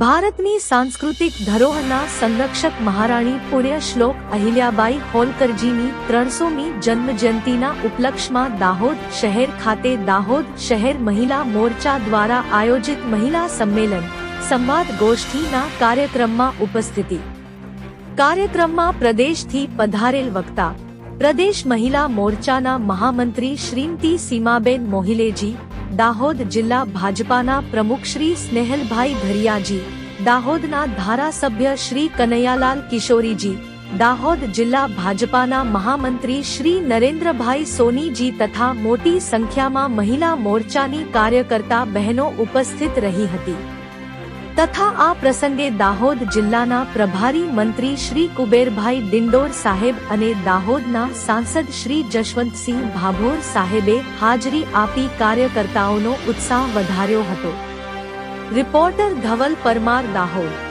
ભારતની સાંસ્કૃતિક ધરોહરના સંરક્ષક મહારાણી પુણ્યશ્લોક અહિલ્યાબાઈ હોલકરજીની 300મી જન્મજયંતિના ઉપલક્ષમાં દાહોદ શહેર ખાતે દાહોદ શહેર મહિલા મોરચા દ્વારા આયોજિત મહિલા સંમેલન સંવાદ ગોષ્ઠીના કાર્યક્રમમાં ઉપસ્થિતિ. કાર્યક્રમમાં પ્રદેશથી પધારેલ વક્તા પ્રદેશ મહિલા મોરચાના મહામંત્રી શ્રીમતી સીમાબેન મોહિલેજી, દાહોદ જિલ્લા ભાજપાના પ્રમુખ શ્રી સ્નેહલભાઈ ઘરિયાજી, દાહોદના ધારાસભ્ય શ્રી કનૈયાલાલ કિશોરીજી, દાહોદ જિલ્લા ભાજપાના મહામંત્રી શ્રી નરેન્દ્રભાઈ સોનીજી તથા મોટી સંખ્યામાં મહિલા મોરચાની કાર્યકર્તા બહેનો ઉપસ્થિત રહી હતી. તથા આ પ્રસંગે દાહોદ જિલ્લાના પ્રભારી મંત્રી શ્રી કુબેરભાઈ ડિંડોર સાહેબ અને દાહોદના સાંસદ શ્રી જશવંતસિંહ ભાભોર સાહેબે હાજરી આપી કાર્યકર્તાઓનો ઉત્સાહ વધાર્યો હતો. રિપોર્ટર ધવલ પરમાર, દાહોદ.